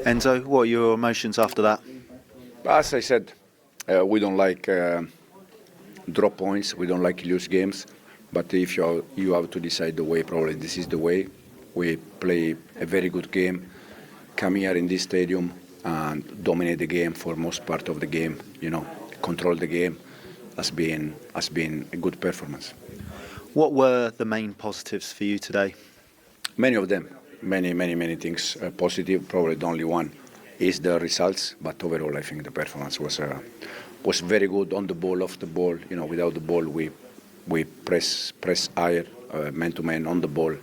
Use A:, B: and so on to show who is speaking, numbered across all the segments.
A: Enzo, what are your emotions after that?
B: As I said, we don't like drop points. We don't like lose games. But if you have to decide the way, probably this is the way. We play a very good game, come here in this stadium and dominate the game for most part of the game. Control the game has been a good performance.
A: What were the main positives for you today?
B: Many of them, many things positive. Probably the only one is the results, but overall I think the performance was very good on the ball, off the ball. Without the ball we press higher, man to man on the ball.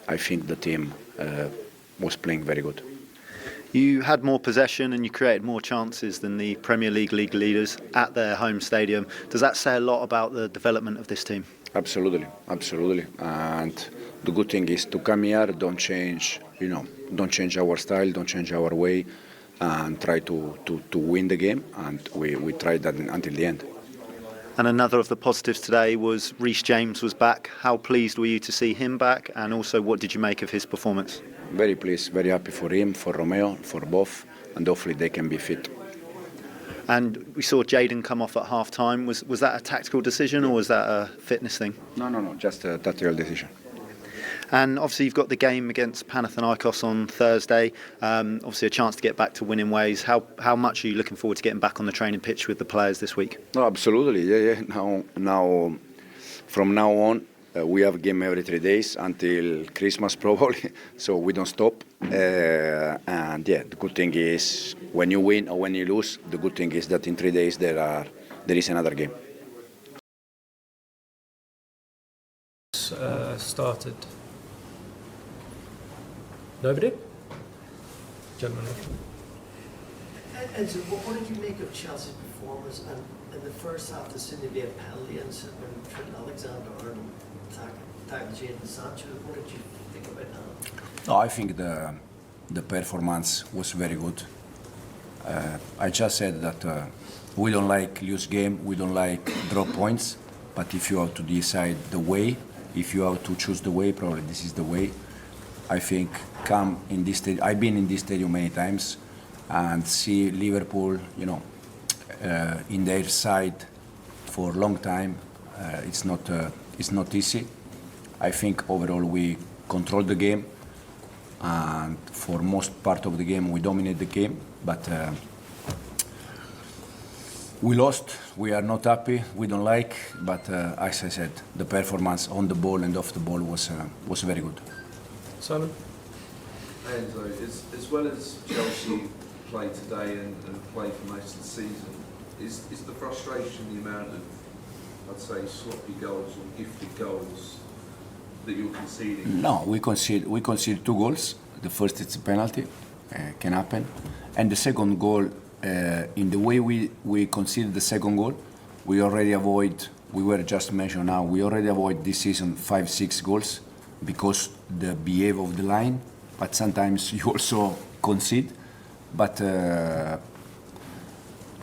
B: I think the team was playing very good.
A: You had more possession and you created more chances than the Premier League leaders at their home stadium. Does that say a lot about the development of this team?
B: Absolutely. And the good thing is to come here, don't change our style, don't change our way, and try to win the game. And we tried that until the end.
A: And another of the positives today was Reece James was back. How pleased were you to see him back? And also, what did you make of his performance?
B: Very pleased, very happy for him, for Romeo, for both, and hopefully they can be fit.
A: And we saw Jadon come off at half-time. Was that a tactical decision or was that a fitness thing?
B: No, just a tactical decision.
A: And obviously you've got the game against Panathinaikos on Thursday. Obviously a chance to get back to winning ways. How much are you looking forward to getting back on the training pitch with the players this week?
B: No, absolutely, yeah. Now, from now on, we have a game every 3 days until Christmas probably, so we don't stop. And yeah, the good thing is when you win or when you lose, the good thing is that in 3 days there is another game.
C: Started. Nobody? Gentlemen.
D: Enzo, what did you make of Chelsea's performance? And in the first half, there seemed to be a penalty incident when Trent Alexander-Arnold tackled Jadon Sancho. What did you think about that?
B: No, I think the performance was very good. I just said that we don't like lose game, we don't like drop points. But if you have to decide the way, if you have to choose the way, probably this is the way. I think come in this stadium. I've been in this stadium many times and see Liverpool, in their side for a long time. It's not easy. I think overall we control the game, and for most part of the game we dominate the game. But we lost. We are not happy. We don't like. But as I said, the performance on the ball and off the ball was very good.
C: Simon?
E: Enzo, as well as Chelsea play today and play for most of the season, is the frustration the amount of, I'd say, sloppy goals or gifted goals that you're conceding?
B: No, we concede 2 goals. The first is a penalty, can happen, and the second goal, in the way we conceded the second goal, we already avoid. We were just mentioned now. We already avoid this season 5-6 goals because the behavior of the line. But sometimes you also concede. But to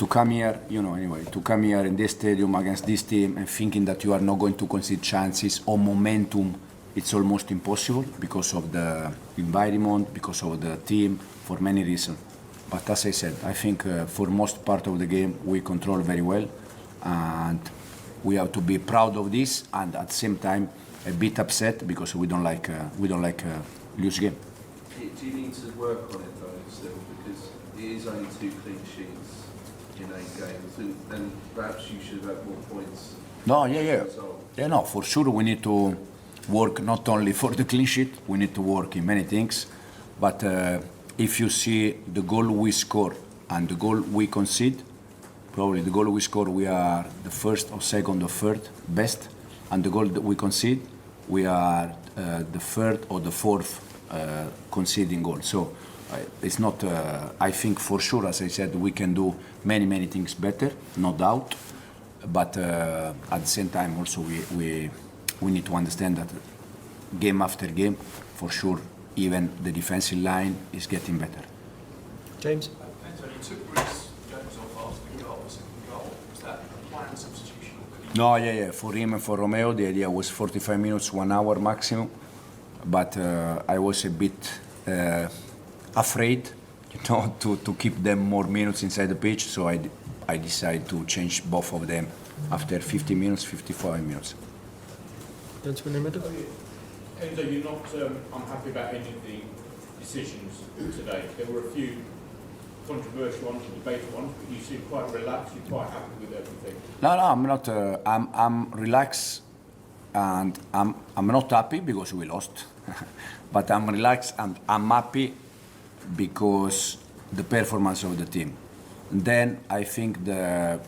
B: come here, to come here in this stadium against this team and thinking that you are not going to concede chances or momentum, it's almost impossible because of the environment, because of the team, for many reasons. But as I said, I think for most part of the game we control very well, and we have to be proud of this, and at the same time a bit upset because we don't like lose game.
E: Do you need to work on it though still, because it is only 2 clean sheets in 8 games, and perhaps you should have had more points?
B: No, no, for sure we need to work not only for the clean sheet, we need to work in many things. But if you see the goal we score and the goal we concede, probably the goal we score we are the first or second or third best, and the goal that we concede we are the third or the fourth conceding goal. So it's not. I think for sure, as I said, we can do many things better, no doubt. But at the same time, also we need to understand that game after game, for sure, even the defensive line is getting better.
C: James?
F: Anthony, you took Reece James off after the goal, the second goal. Was that a planned substitution?
B: No, for him and for Romeo, the idea was 45 minutes, 1 hour maximum. But I was a bit afraid to keep them more minutes inside the pitch. So I decided to change both of them after 50 minutes, 55 minutes.
C: Enzo in the middle.
G: Enzo, you're not unhappy about any of the decisions today. There were a few controversial ones and debated ones, but you seem quite relaxed. You're quite happy with everything.
B: No, I'm not. I'm relaxed, and I'm not happy because we lost, but I'm relaxed and I'm happy because the performance of the team. Then I think the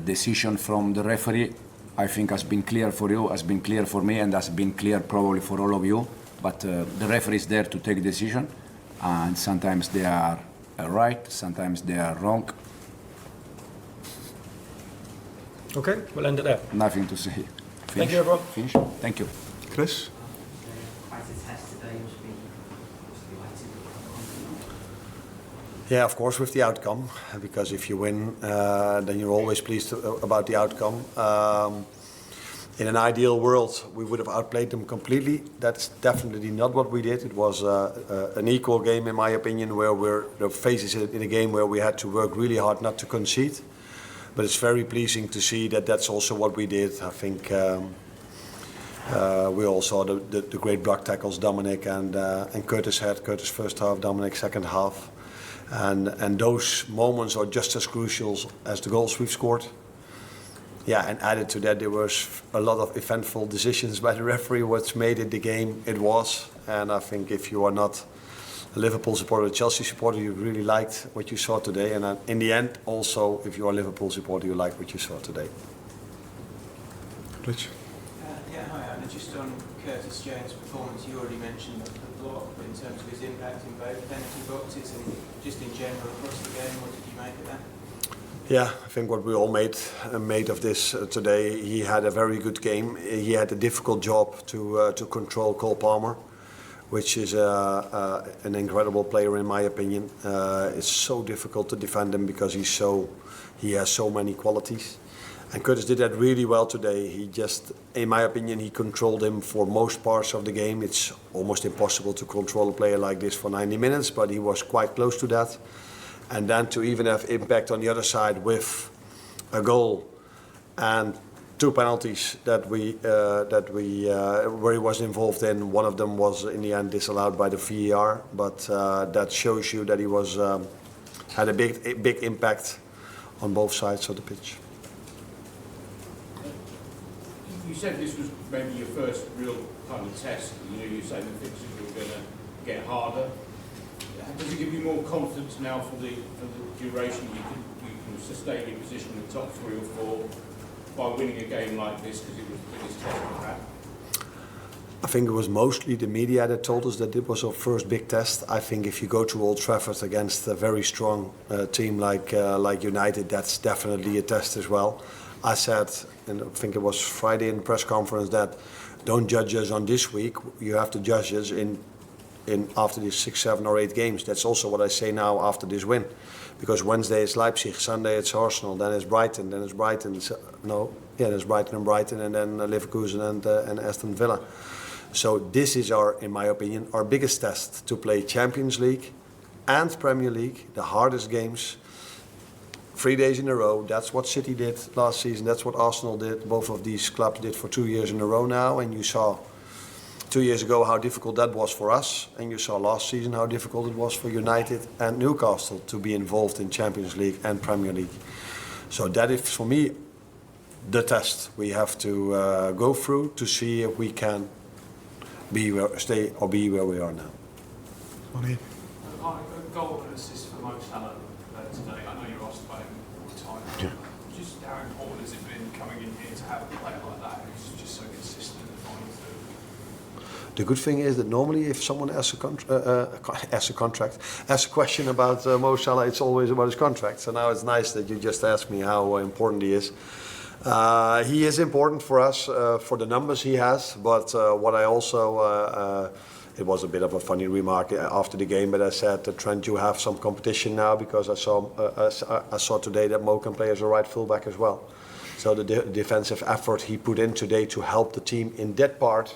B: decision from the referee, I think, has been clear for you, has been clear for me, and has been clear probably for all of you. But the referee is there to take decision, and sometimes they are right, sometimes they are wrong.
C: Okay, we'll end it there.
B: Nothing to say.
C: Thank you, everyone.
B: Finish. Thank you.
H: Chris?
I: Quite a test today, must be delighted with the outcome.
H: Yeah, of course, with the outcome, because if you win, then you're always pleased about the outcome. In an ideal world, we would have outplayed them completely. That's definitely not what we did. It was an equal game, in my opinion, where we're the phases in a game where we had to work really hard not to concede. But it's very pleasing to see that that's also what we did. I think we all saw the great block tackles Dominic and Curtis had. Curtis first half, Dominic second half. And those moments are just as crucial as the goals we've scored. Yeah, and added to that, there was a lot of eventful decisions by the referee. What's made it the game it was. And I think if you are not a Liverpool supporter, a Chelsea supporter, you really liked what you saw today. And in the end, also, if you are a Liverpool supporter, you like what you saw today. Rich?
J: Yeah, hi, Arne. Just on Curtis Jones' performance, you already mentioned the block, but in terms of his impact in both penalty boxes and just in general across the game, what did you make of that?
H: Yeah, I think what we all made of this today. He had a very good game. He had a difficult job to control Cole Palmer, which is an incredible player in my opinion. It's so difficult to defend him because he has so many qualities. And Curtis did that really well today. He just, in my opinion, he controlled him for most parts of the game. It's almost impossible to control a player like this for 90 minutes, but he was quite close to that. And then to even have impact on the other side with a goal and two penalties that where he was involved in. One of them was in the end disallowed by the VAR, but that shows you that he was had a big impact on both sides of the pitch.
G: You said this was maybe your first real kind of test. You said the fixtures were going to get harder. Does it give you more confidence now for the duration you can sustain your position in the top 3 or 4 by winning a game like this because it was the biggest test we've had?
H: I think it was mostly the media that told us that it was our first big test. I think if you go to Old Trafford against a very strong team like United, that's definitely a test as well. I said, and I think it was Friday in the press conference, that don't judge us on this week. You have to judge us in after these 6, 7 or 8 games. That's also what I say now after this win. Because Wednesday it's Leipzig, Sunday it's Arsenal, then it's Brighton, then it's Brighton. There's Brighton, and then Leverkusen and Aston Villa. So this is in my opinion, our biggest test to play Champions League and Premier League, the hardest games, 3 days in a row. That's what City did last season. That's what Arsenal did. Both of these clubs did for 2 years in a row now, and you saw 2 years ago how difficult that was for us, and you saw last season how difficult it was for United and Newcastle to be involved in Champions League and Premier League. So that is, for me, the test we have to go through to see if we can be where we are now.
F: A goal and assist for Mo Salah today. I know you're asked about him all the time.
H: Yeah.
F: Just how important has it been coming in here to have a player like that who's just so consistent in the final third?
H: The good thing is that normally if someone asks a question about Mo Salah, it's always about his contract. So now it's nice that you just asked me how important he is. He is important for us for the numbers he has, but what I also, it was a bit of a funny remark after the game, but I said, Trent, you have some competition now because I saw today that Mo can play as a right fullback as well. So the defensive effort he put in today to help the team in that part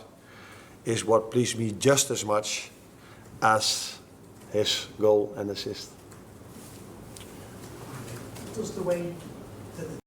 H: is what pleased me just as much as his goal and assist.
K: does the way that the